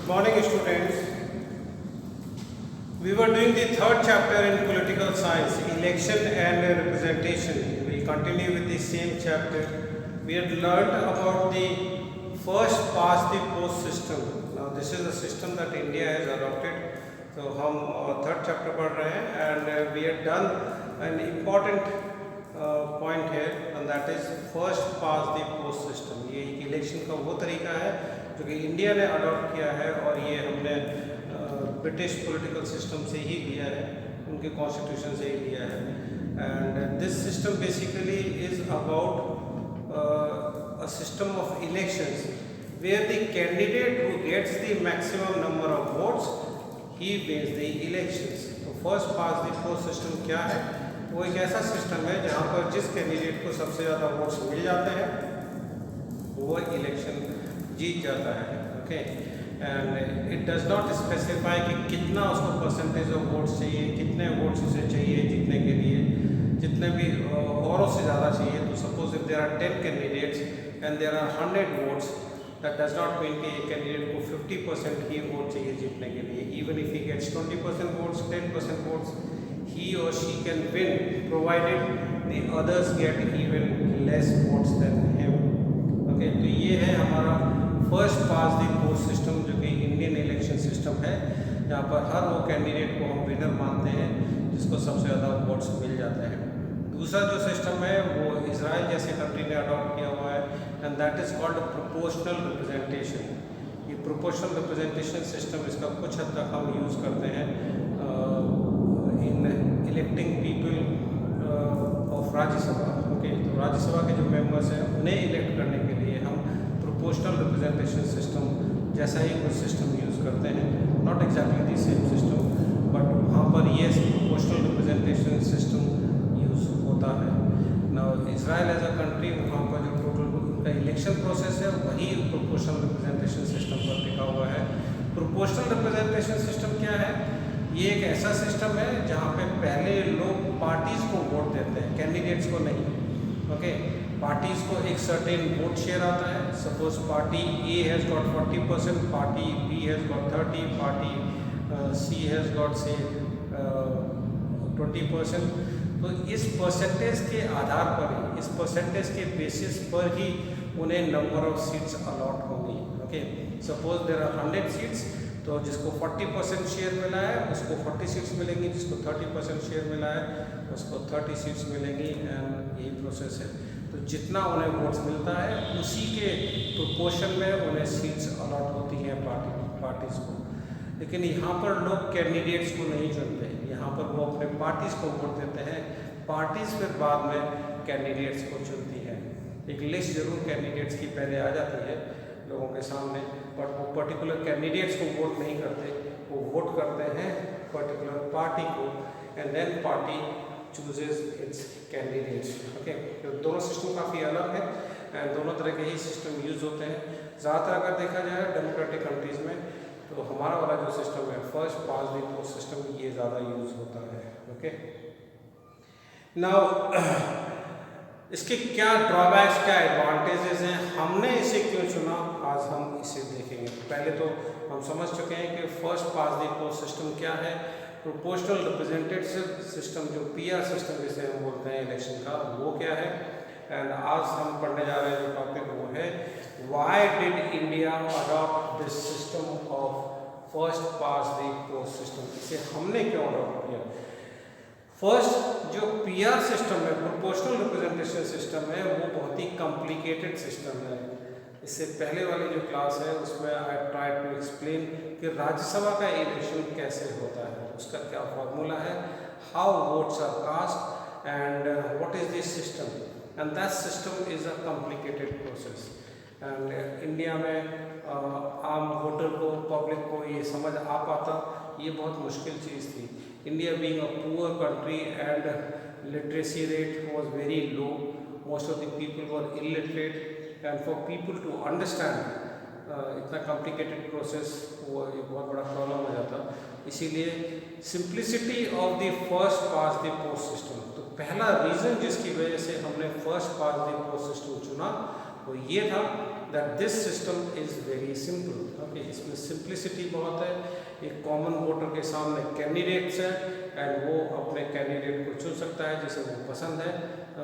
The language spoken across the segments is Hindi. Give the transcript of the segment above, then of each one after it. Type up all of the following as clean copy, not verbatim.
Morning, students. We were doing the third chapter in political science, election and representation. We continue with the same chapter. We had learned about the first past the post system. Now, this is a system that India has adopted. So, हम third chapter पढ़ रहे हैं and we had done an important point here, and that is first past the post system. ये इलेक्शन का वो तरीका है जो कि इंडिया ने अडॉप्ट किया है और ये हमने ब्रिटिश पॉलिटिकल सिस्टम से ही लिया है, उनके कॉन्स्टिट्यूशन से ही लिया है. And this system basically is about a system of elections where the candidate who gets the maximum number of votes he wins the elections. तो first past the post system क्या है? वो एक ऐसा सिस्टम है जहाँ पर जिस कैंडिडेट को सबसे ज़्यादा वोट्स मिल जाते हैं वो इलेक्शन जीत जाता है. Okay, and it does not specify कि कितना उसको परसेंटेज ऑफ वोट्स चाहिए, कितने वोट्स उसे चाहिए जीतने के लिए, जितने भी औरों से ज़्यादा चाहिए. तो suppose if there are 10 candidates and there are 100 votes, that does not mean कि कैंडिडेट को 50% ही वोट चाहिए जीतने के लिए. Even if he gets 20% votes, 10% votes, he or she can win provided the others get even less votes than him. Okay, तो ये है हमारा first past the post system जो कि इंडियन इलेक्शन सिस्टम है, जहाँ पर हर वो कैंडिडेट को हम विनर मानते हैं जिसको सबसे ज़्यादा वोट्स मिल जाते हैं. दूसरा जो सिस्टम है वो इजराइल जैसे कंट्री ने अडॉप्ट किया हुआ है, and that is called proportional representation. ये प्रोपोर्शनल रिप्रेजेंटेशन सिस्टम इसका कुछ हद तक हम यूज़ करते हैं इन electing people of Rajya Sabha. Okay, तो राज्यसभा के जो मेंबर्स हैं उन्हें इलेक्ट करने के लिए हम प्रोपोर्शनल रिप्रेजेंटेशन सिस्टम जैसा ही कुछ सिस्टम यूज़ करते हैं. Not exactly the same system, but वहाँ पर ये प्रोपोर्शनल रिप्रेजेंटेशन सिस्टम यूज़ होता है. Now Israel as a country, वहाँ पर जो टोटल उनका इलेक्शन प्रोसेस है वही प्रोपोर्शनल रिप्रेजेंटेशन सिस्टम पर टिका हुआ है. प्रोपोर्शनल रिप्रेजेंटेशन सिस्टम क्या है? ये एक ऐसा सिस्टम है जहाँ पे पहले लोग पार्टीज़ को वोट देते हैं, कैंडिडेट्स को नहीं. ओके, पार्टीज़ को एक सर्टेन वोट शेयर आता है. Suppose party A has got 40%, party B has got 30%, party C has got say 20%. तो इस परसेंटेज के आधार पर ही, इस परसेंटेज के बेसिस पर ही उन्हें नंबर ऑफ सीट्स अलॉट होंगी. Okay, suppose there are 100 seats, तो जिसको 40% शेयर मिला है उसको 40 सीट्स मिलेंगी, जिसको 30% शेयर मिला है उसको 30 सीट्स मिलेंगी. एंड यही प्रोसेस है. तो जितना उन्हें वोट्स मिलता है उसी के प्रोपोर्शन में उन्हें सीट्स अलॉट होती हैं पार्टीज़ को. लेकिन यहाँ पर लोग कैंडिडेट्स को नहीं चुनते, यहाँ पर वो अपने पार्टीज़ को वोट देते हैं. पार्टीज़ फिर बाद में कैंडिडेट्स को चुनती हैं. एक लिस्ट जरूर कैंडिडेट्स की पहले आ जाती है लोगों के सामने, बट वो पर्टिकुलर कैंडिडेट्स को वोट नहीं करते, वो वोट करते हैं पर्टिकुलर पार्टी को, and then party chooses its candidates. Okay, तो दोनों सिस्टम काफ़ी अलग है एंड दोनों तरह के ही सिस्टम यूज़ होते हैं. ज़्यादातर अगर देखा जाए डेमोक्रेटिक कंट्रीज़ में, तो हमारा वाला जो सिस्टम है first past the post system, ये ज़्यादा यूज़ होता है. ओके, नाउ इसके क्या ड्रॉबैक्स, क्या एडवांटेजेस हैं, हमने इसे क्यों चुना, आज हम इसे देखेंगे. पहले तो हम समझ चुके हैं कि first past the post system क्या है. प्रोपोर्शनल रिप्रेजेंटेटिव सिस्टम, जो पीआर सिस्टम जिसे हम बोलते हैं इलेक्शन का, वो क्या है. एंड आज हम पढ़ने जा रहे हैं जो टॉपिक वो है why did India adopt this system of first past the post system. इसे हमने क्यों अडॉप्ट किया. फर्स्ट, जो पीआर सिस्टम है, प्रोपोर्शनल रिप्रेजेंटेशन सिस्टम है, वो बहुत ही कॉम्प्लिकेटेड सिस्टम है. इससे पहले वाली जो क्लास है उसमें आई ट्राई टू एक्सप्लेन कि राज्यसभा का इलेक्शन कैसे होता है, उसका क्या फॉर्मूला है, how votes are cast and what is this system. And that system is a complicated process. And India में आम वोटर को, पब्लिक को ये समझ आ पाता, ये बहुत मुश्किल चीज़ थी. India being a poor country and literacy rate was very low, most of the people were illiterate, and for people to understand इतना complicated process वो एक बहुत बड़ा प्रॉब्लम हो जाता. इसीलिए simplicity of the first past the post system. तो पहला रीज़न जिसकी वजह से हमने first past the post system चुना वो ये था that this system is very simple. Okay, इसमें सिंप्लिसिटी बहुत है। एक कॉमन वोटर के सामने कैंडिडेट्स हैं एंड वो अपने कैंडिडेट को चुन सकता है जिसे वो पसंद है।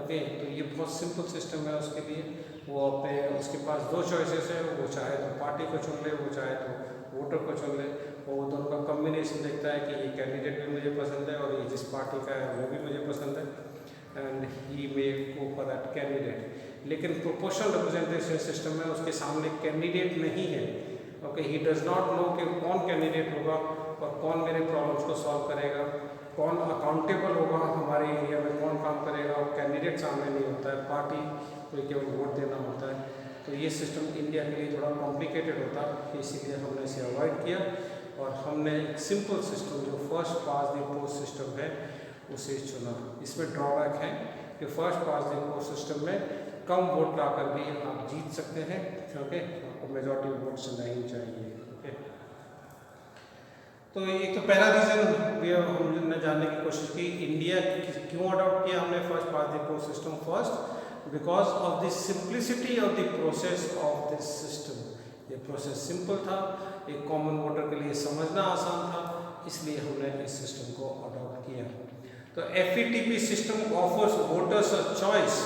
ओके, तो ये बहुत सिंपल सिस्टम है उसके लिए। वो अपने उसके पास दो चॉइसेस है, वो चाहे तो पार्टी को चुन ले, वो चाहे तो वोटर को चुन ले। वो दोनों का कम्बिनेशन देखता है कि ये कैंडिडेट भी मुझे पसंद है और ये जिस पार्टी का है वो भी मुझे पसंद है and he may go for that candidate. लेकिन प्रोपोर्शनल रिप्रेजेंटेशन सिस्टम में उसके सामने कैंडिडेट नहीं है। Okay, he does not know कि कौन कैंडिडेट होगा और कौन मेरे प्रॉब्लम्स को सॉल्व करेगा, कौन अकाउंटेबल होगा हमारे एरिया में, कौन काम करेगा। और कैंडिडेट सामने नहीं होता है, पार्टी को केवल वोट देना होता है। तो ये सिस्टम इंडिया के लिए थोड़ा कॉम्प्लिकेटेड होता है, इसीलिए हमने इसे अवॉइड किया और हमने एक सिंपल सिस्टम जो first past the post system है उसे चुना। इसमें ड्रॉबैक है कि first past the post system में कम वोट लाकर भी आप जीत सकते हैं। ओके, आपको मेजॉरिटी वोट्स नहीं चाहिए। ओके, तो एक तो पहला रीज़न हमने जानने की कोशिश की इंडिया क्यों अडॉप्ट किया हमने first past the post system. First because of the simplicity of the process of this system. ये प्रोसेस सिंपल था, एक कॉमन वोटर के लिए समझना आसान था, इसलिए हमने इस सिस्टम को अडॉप्ट किया। तो FETP system offers voters a choice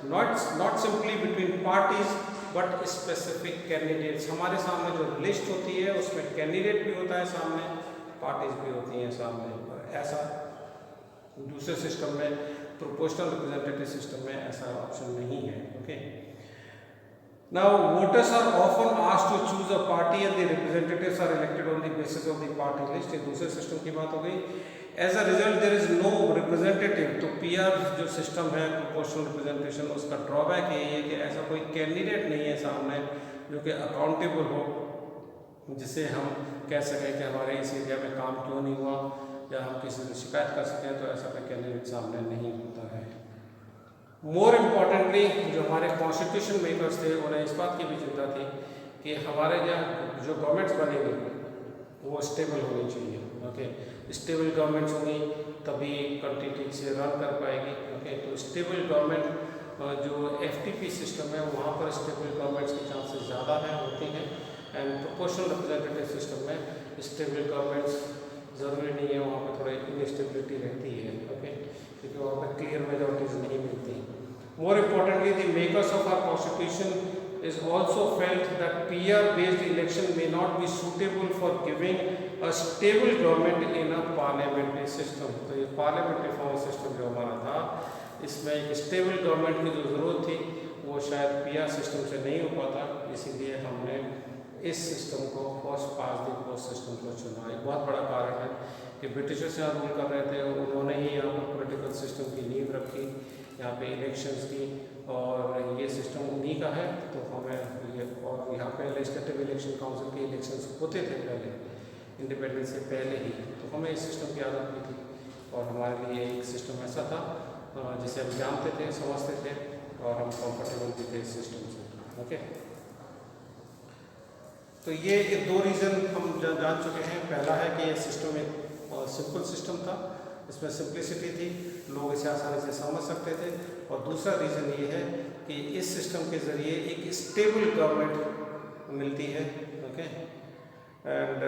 not simply between parties but specific candidates. हमारे सामने जो लिस्ट होती है उसमें कैंडिडेट भी होता है सामने, पार्टीज भी होती हैं सामने। ऐसा दूसरे सिस्टम में, प्रोपोर्शनल रिप्रेजेंटेटिव सिस्टम में ऐसा ऑप्शन नहीं है। Okay, now voters are often asked to choose a party and the representatives are elected on the basis of the party list. ये दूसरे सिस्टम की बात हो गई। As a result there is no representative. तो PR जो सिस्टम है प्रोपोर्शनल रिप्रेजेंटेशन, उसका ड्रॉबैक यही है कि ऐसा कोई कैंडिडेट नहीं है सामने जो कि अकाउंटेबल हो, जिसे हम कह सकें कि हमारे इस एरिया में काम क्यों नहीं हुआ या हम किसी से शिकायत कर सकें। तो ऐसा कोई कैंडिडेट सामने नहीं होता है। मोर इम्पॉर्टेंटली जो हमारे कॉन्स्टिट्यूशन मेकर्स थे उन्हें इस बात की भी चिंता थी कि हमारे यहाँ जो गवर्नमेंट्स बनेंगी वो स्टेबल होनी चाहिए। ओके, स्टेबल गवर्नमेंट्स होंगी तभी कंट्री ठीक से रन कर पाएगी। ओके, तो स्टेबल गवर्नमेंट जो FTP सिस्टम है वहाँ पर स्टेबल गवर्नमेंट्स की चांसेस ज़्यादा होती हैं एंड प्रोपोर्शनल रिप्रेजेंटेटिव सिस्टम में स्टेबल गवर्नमेंट्स ज़रूरी नहीं है, वहाँ पर थोड़ी इनस्टेबिलिटी रहती है। ओके, क्योंकि वहाँ पर क्लियर मेजॉरिटीज नहीं मिलती। More importantly the makers of our constitution is also felt that PR based election may not be suitable for giving a stable government in a parliamentary system। तो ये parliamentary form system जो हमारा था, इसमें एक स्टेबल गवर्नमेंट की जो ज़रूरत थी वो शायद PR सिस्टम से नहीं हो पाता, इसीलिए हमने इस सिस्टम को first past the post system को चुना। एक बहुत बड़ा कारण है कि ब्रिटिशर्स यहाँ रूल कर रहे थे, उन्होंने ही यहाँ पर पॉलिटिकल सिस्टम की नींव रखी, यहाँ पे इलेक्शंस की, और ये सिस्टम उन्हीं का है। तो हमें ये, और यहाँ पे लेजिस्लेटिव इलेक्शन काउंसिल के इलेक्शंस होते थे पहले, इंडिपेंडेंस से पहले ही, तो हमें इस सिस्टम की आदत भी थी और हमारे लिए एक सिस्टम ऐसा था जिसे हम जानते थे, समझते थे और हम कंफर्टेबल भी थे इस सिस्टम से। ओके, तो ये दो रीज़न हम जान चुके हैं। पहला है कि ये सिस्टम एक सिंपल सिस्टम था, इसमें सिंप्लिसिटी थी, लोग इसे आसानी से समझ सकते थे। और दूसरा रीज़न ये है कि इस सिस्टम के ज़रिए एक स्टेबल गवर्नमेंट मिलती है। Okay, and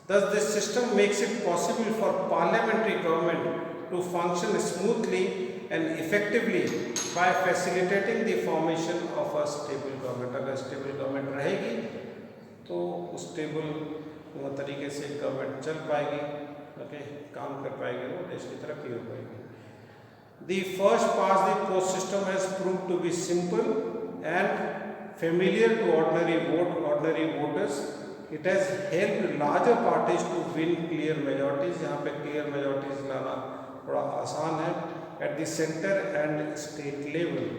thus this system makes it possible for parliamentary government to function smoothly and effectively by facilitating the formation of a stable government। अगर स्टेबल गवर्नमेंट रहेगी तो स्टेबल तरीके से गवर्नमेंट चल पाएगी। ओके, काम कर पाएगी, वो देश की तरक्की हो पाएगी। The first past the post system has proved to be simple and familiar to ordinary voters। It has helped larger parties to win clear majorities। यहाँ पे clear majorities लाना थोड़ा आसान है at the center and state level।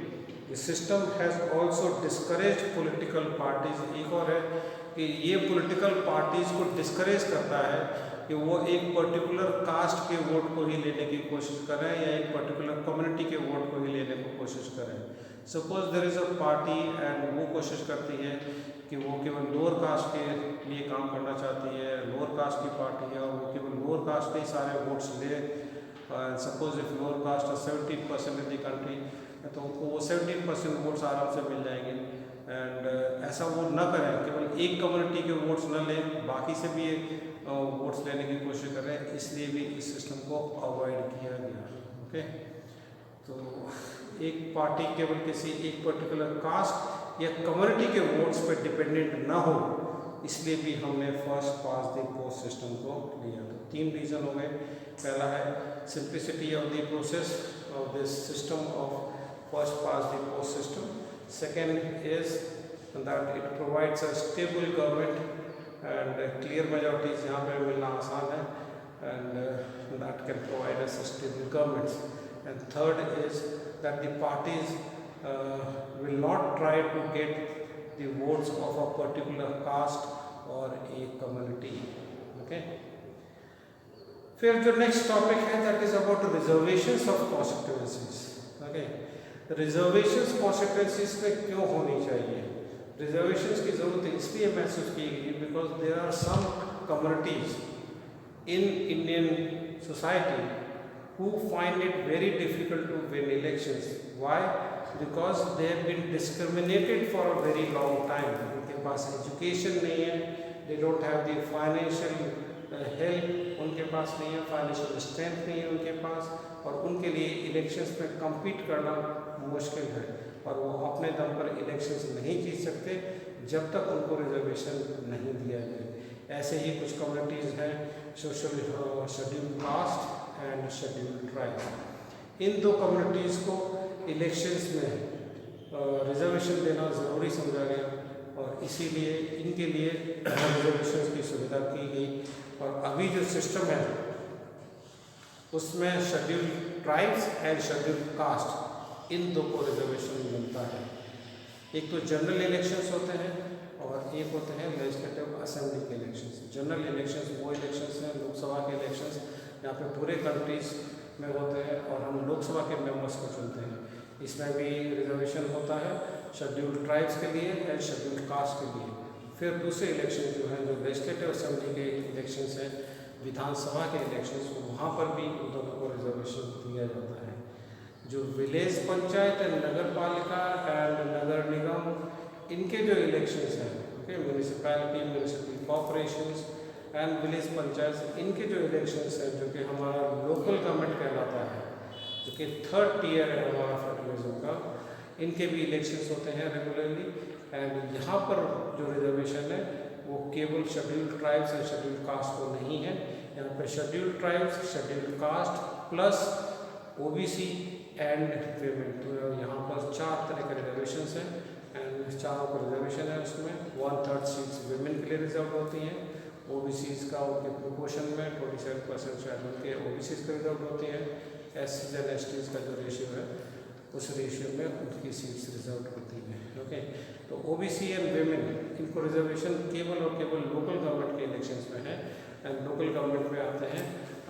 The system has also discouraged political parties। एक और है कि ये political parties को discourage करता है कि वो एक पर्टिकुलर कास्ट के वोट को ही लेने की कोशिश करें या एक पर्टिकुलर कम्युनिटी के वोट को ही लेने की कोशिश करें। Suppose there is a party एंड वो कोशिश करती है कि वो केवल लोअर कास्ट के लिए काम करना चाहती है, लोअर कास्ट की पार्टी है और वो केवल लोअर कास्ट के ही सारे वोट्स ले। Suppose if lower caste 70% in the country, तो उनको वो 17% वोट्स आराम से मिल जाएंगे। एंड ऐसा वो न करें, केवल एक कम्युनिटी के वोट्स न लें, बाकी से भी वोट्स लेने की कोशिश कर रहे हैं, इसलिए भी इस सिस्टम को अवॉइड किया गया। ओके, तो एक पार्टी केवल किसी एक पर्टिकुलर कास्ट या कम्युनिटी के वोट्स पर डिपेंडेंट ना हो, इसलिए भी हमने first past the post system को लिया। तो 3 रीज़न हो गए। पहला है simplicity of the process of this system of first past the post system. Second is that it provides a stable government and clear majorities यहाँ पे मिलना आसान है, and that can provide us stable governments. And third is that the parties will not try to get the votes of a particular caste or a community. Okay, फिर जो नेक्स्ट टॉपिक है that is about reservations of constituencies. Okay, reservations constituencies में क्यों होनी चाहिए? रिजर्वेशंस की जरूरत इसलिए महसूस की गई because there are some communities in Indian society who find it very difficult to win elections. Why? Because they have been discriminated for a very long time. उनके पास एजुकेशन नहीं है, they don't have the financial help, उनके पास नहीं है, फाइनेंशियल स्ट्रेंथ नहीं है उनके पास, और उनके लिए इलेक्शंस में compete करना मुश्किल है, और वो अपने दम पर इलेक्शंस नहीं जीत सकते जब तक उनको रिजर्वेशन नहीं दिया जाए। ऐसे ही कुछ कम्युनिटीज़ हैं, social scheduled caste and scheduled tribe. इन दो कम्युनिटीज़ को इलेक्शंस में रिजर्वेशन देना ज़रूरी समझा गया, और इसीलिए इनके लिए रिजर्वेशन की सुविधा की गई। और अभी जो सिस्टम है उसमें scheduled tribes and scheduled caste, इन दो को रिजर्वेशन मिलता है। एक तो जनरल इलेक्शंस होते हैं और एक होते हैं लेजिस्लेटिव असेंबली के इलेक्शंस। जनरल इलेक्शंस वो इलेक्शंस हैं, लोकसभा के इलेक्शंस यहाँ पे पूरे कंट्रीज में होते हैं, और हम लोकसभा के मेंबर्स को चुनते हैं। इसमें भी रिजर्वेशन होता है शेड्यूल्ड ट्राइब्स के लिए एंड शेड्यूल्ड कास्ट के लिए। फिर दूसरे इलेक्शन जो हैं, जो लेजिस्लेटिव असेंबली के इलेक्शंस हैं, विधानसभा के इलेक्शंस, वहाँ पर भी उन दोनों को रिजर्वेशन दिया जाता है। जो विलेज पंचायत एंड नगर पालिका एंड नगर निगम, इनके जो इलेक्शंस हैं, okay, municipality, municipal corporations and village panchayat, इनके जो इलेक्शंस हैं, जो कि हमारा लोकल गवर्नमेंट कहलाता है, जो कि 3rd टियर है हमारा फेडरलिज्म का, इनके भी इलेक्शंस होते हैं रेगुलरली। एंड यहाँ पर जो रिजर्वेशन है वो केवल scheduled tribes and scheduled cast को नहीं है। यहाँ पर scheduled tribes, scheduled caste plus OBC and payment, तो यहाँ पर 4 तरह के रिजर्वेशंस हैं, एंड चारों को रिजर्वेशन है। उसमें 1/3 सीट्स वुमेन के लिए रिजर्व होती हैं, ओबीसीज का उनके प्रोपोर्शन में 27% शायद उनके ओबीसीज का रिजर्व होती है, एससीज एंड एसटीज का जो रेशियो है उस रेशियो में उनकी सीट्स रिजर्व होती हैं। ओके, तो ओबीसी एंड वुमेन, इनको रिजर्वेशन केवल और केवल लोकल गवर्नमेंट के इलेक्शंस में है। एंड लोकल गवर्नमेंट में आते हैं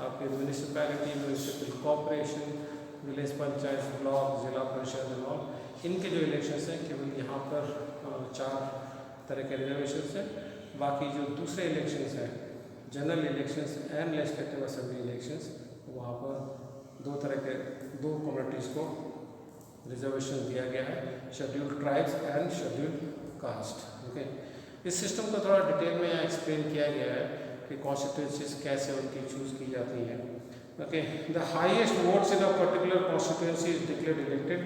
आपके municipality, municipal corporation, village panchayat, block, जिला परिषद और इनके जो इलेक्शंस हैं केवल यहाँ पर 4 तरह के रिजर्वेशन हैं। बाकी जो दूसरे इलेक्शंस हैं, general elections and legislative assembly elections, वहाँ पर 2 तरह के 2 कम्युनिटीज़ को रिजर्वेशन दिया गया है, scheduled tribes and scheduled cast. Okay, इस सिस्टम को थोड़ा डिटेल में यहाँ एक्सप्लेन किया गया है कि कॉन्स्टिट्यूंसीज कैसे उनकी चूज़ की जाती हैं। Okay, the highest votes in a particular constituency is declared elected,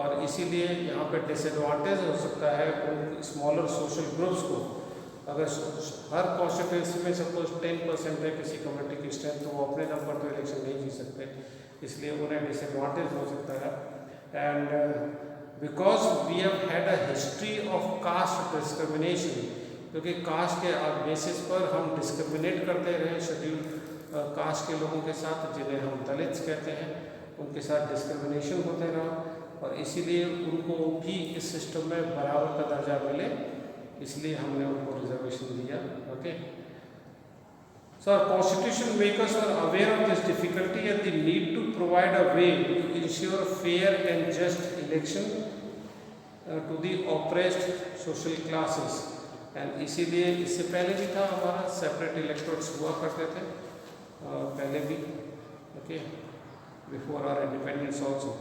और इसीलिए यहाँ पर डिसएडवांटेज हो सकता है उन स्मॉलर सोशल ग्रुप्स को। अगर हर कॉन्स्टिट्यूंसी में सपोज 10% है किसी कम्युनिटी की स्ट्रेंथ, तो वो अपने दम पर तो इलेक्शन नहीं जीत सकते, इसलिए उन्हें डिसएडवांटेज हो सकता है। And because we have had a history of caste discrimination, क्योंकि कास्ट के बेसिस पर हम डिस्क्रिमिनेट करते रहे शेड्यूल्ड कास्ट के लोगों के साथ, जिन्हें हम दलित्स कहते हैं, उनके साथ डिस्क्रिमिनेशन होते रहा, और इसीलिए उनको भी इस सिस्टम में बराबर का दर्जा मिले, इसलिए हमने उनको रिजर्वेशन दिया। Okay, so constitution makers are aware of this difficulty and the need to provide a way to ensure fair and just election to the oppressed social classes. And इसीलिए इससे पहले भी था हमारा सेपरेट इलेक्टोरेट्स हुआ करते थे पहले भी, okay, before our independence also.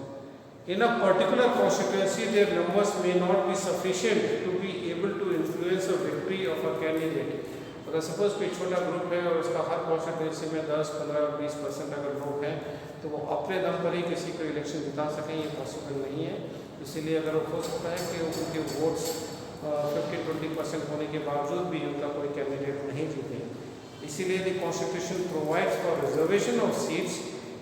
In a particular constituency, their numbers may not be sufficient to be able to influence a victory of a candidate. अगर सपोज कोई छोटा ग्रुप है और उसका हर कॉन्स्टिट्यूंसी में 10, 15, 20% अगर लोग हैं तो वो अपने दम पर ही किसी को इलेक्शन जिता सकें, ये पॉसिबल नहीं है। इसीलिए अगर हो सकता है कि उनके वोट्स 50-20% होने के बावजूद भी उनका कोई कैंडिडेट नहीं जीते। इसीलिए the constitution provides for reservation of seats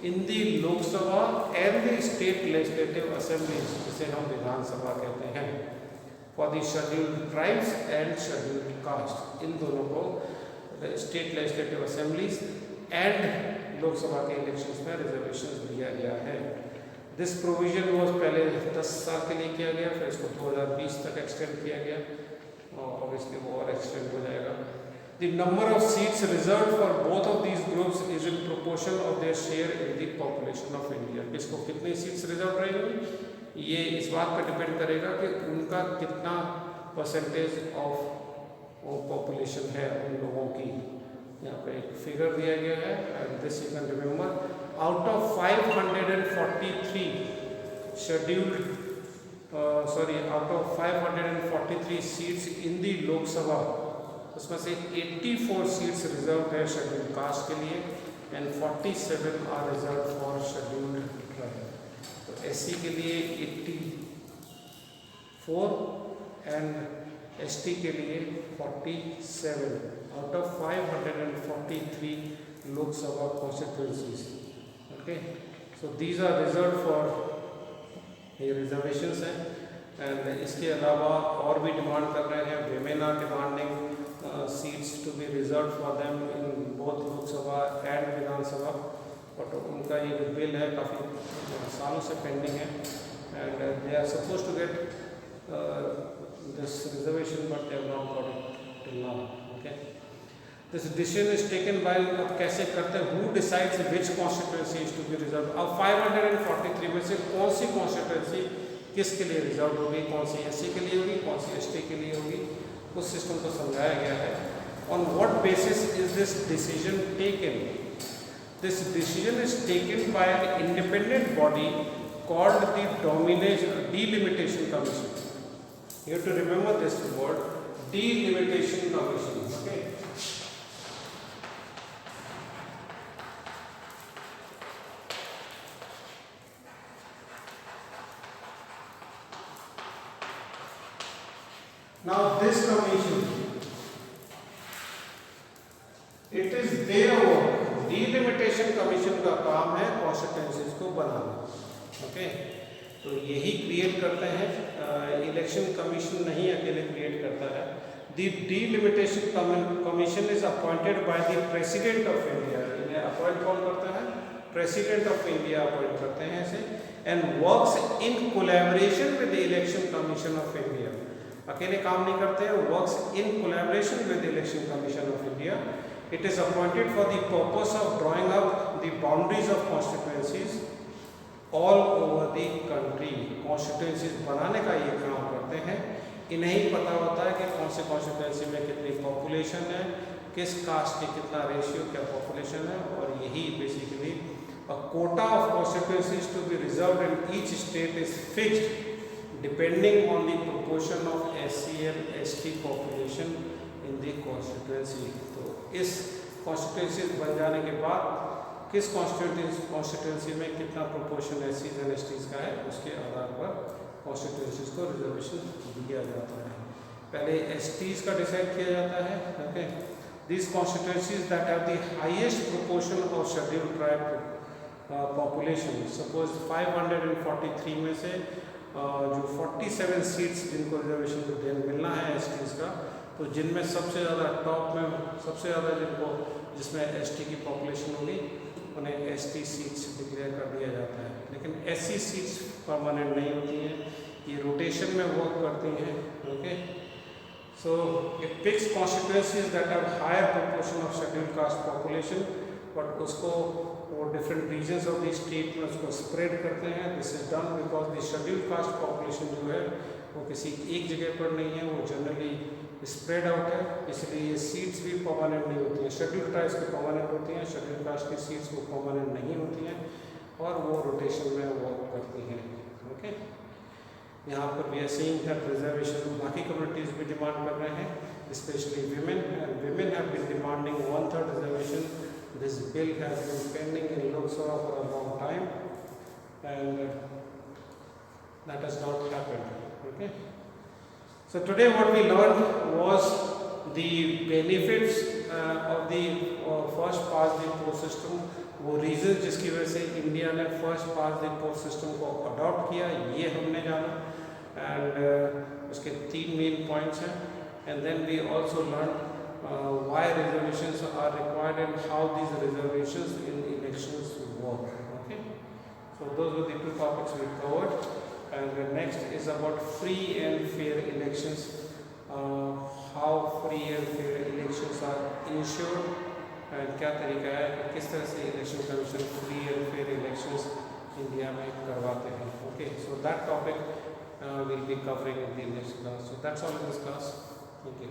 in the Lok Sabha and the state legislative assemblies, जिसे हम विधानसभा कहते हैं, for the scheduled tribes and scheduled caste. इन दोनों को state legislative assemblies and Lok Sabha के इलेक्शंस में रिजर्वेशन दिया गया है। दिस प्रोविजन वॉज पहले 10 साल के लिए किया गया, फिर इसको 2020 तक एक्सटेंड किया गया और ऑब्वियसली वो और एक्सटेंड हो जाएगा। The number of seats reserve for both of these groups is in proportion of their share in the population of India. किसको कितनी सीट्स रिजर्व रहेंगी, ये इस बात पर डिपेंड करेगा कि उनका कितना परसेंटेज ऑफ पॉपुलेशन है उन लोगों की। यहाँ पे एक फिगर दिया गया है, and this you can remember. Out of 543 scheduled out of 543 seats in the Lok Sabha, उसमें से 84 सीट्स रिजर्व है शेड्यूल्ड कास्ट के लिए and 47 are reserve for scheduled tribe. तो एससी के लिए 84 एंड एसटी के लिए 47 out of 543 Lok Sabha constituencies. Okay, so these are reserve for, ये रिजर्वेशंस हैं। एंड इसके अलावा और भी डिमांड कर रहे हैं, women are demanding seats to be reserve for them in both Lok Sabha and Vidhan Sabha, but उनका ये बिल है काफ़ी सालों से पेंडिंग है, and they are suppose to get this reservation, but they have not got it till now. Okay, this decision is taken by, अब कैसे करते हैं, who decides which constituency is to be reserved। अब 543 में से कौन सी कॉन्स्टिट्यूंसी किसके लिए रिजर्व होगी, कौन सी एससी के लिए होगी, कौन सी एसटी के लिए होगी, उस सिस्टम को समझाया गया है। On what basis is this decision taken? This decision is taken by an independent body called the Delimitation Commission. You have to remember this word, Delimitation Commission. Okay. Now this commission, it is their work. Delimitation Commission का काम है कॉन्स्टिट्यूंसीज को बनाना। ओके, तो यही क्रिएट करते हैं, इलेक्शन कमीशन नहीं अकेले क्रिएट करता है। The delimitation commission is appointed by the president of India. इन्हें अपॉइंट कौन करता है, प्रेसिडेंट ऑफ इंडिया अपॉइंट करते हैं इसे, and works in collaboration with the election commission of India. अकेले काम नहीं करते हैं, works in collaboration with the election commission of India. It is appointed for the purpose of drawing up the boundaries of constituencies all over the country. Constituencies बनाने का ये काम करते हैं। इन्हें ही पता होता है कि कौन से कॉन्स्टिट्यूंसी में कितनी पॉपुलेशन है, किस कास्ट की कितना रेशियो क्या पॉपुलेशन है, और यही basically a quota of constituencies to be reserved in each state is fixed depending on the proportion of SC and ST population in the constituency. तो इस कॉन्स्टिट्यूंसी बन जाने के बाद किस कॉन्स्टिट्यूंसी में कितना प्रोपोर्शन SCs एंड STs का है, उसके आधार पर कॉन्स्टिट्यूंसीज को रिजर्वेशन दिया जाता है। पहले STs का डिसाइड किया जाता है। Okay, these constituencies that have the highest proportion of scheduled tribe population, suppose 543 में से जो 47 सीट्स जिनको रिजर्वेशन मिलना है STs का, तो जिनमें सबसे ज़्यादा टॉप में सबसे ज़्यादा जिनको जिसमें ST की पॉपुलेशन होगी उन्हें ST सीट्स डिक्लेयर कर दिया जाता है। लेकिन SC सीट्स परमानेंट नहीं होती हैं, ये रोटेशन में वर्क करती हैं। Okay, so it picks constituencies that have higher proportion of scheduled caste population, but उसको वो different regions of the state में उसको स्प्रेड करते हैं। This is done because the scheduled caste population जो है वो किसी एक जगह पर नहीं है, वो जनरली स्प्रेड आउट है, इसलिए ये सीट्स भी परमानेंट नहीं होती हैं। शेड्यूल्ड ट्राइब्स की परमानेंट होती हैं, शेड्यूल्ड कास्ट की सीट्स वो परमानेंट नहीं होती हैं और वो रोटेशन में वर्क करती हैं। ओके, यहाँ पर we are seeing that reservation बाकी कम्युनिटीज भी डिमांड कर रहे हैं, specially women, and women have been demanding 1/3 reservation. This bill has been pending in Lok Sabha for a long time, and that has not happened. Okay, so today what we learned was the benefits of the first past the post system, वो रीजन जिसकी वजह से इंडिया ने first past the post system को अडॉप्ट किया, ये हमने जाना, एंड उसके 3 मेन पॉइंट्स हैं. And then we also learn why reservations are required and how these reservations in elections work. Okay, so those were the 2 topics we covered, and the next is about free and fair elections. How free and fair elections are ensured, and क्या तरीका है कि किस तरह से election commission free and fair elections India में करवाते हैं. Okay, so that topic will be covering in the next class. So that's all in this class. Thank you.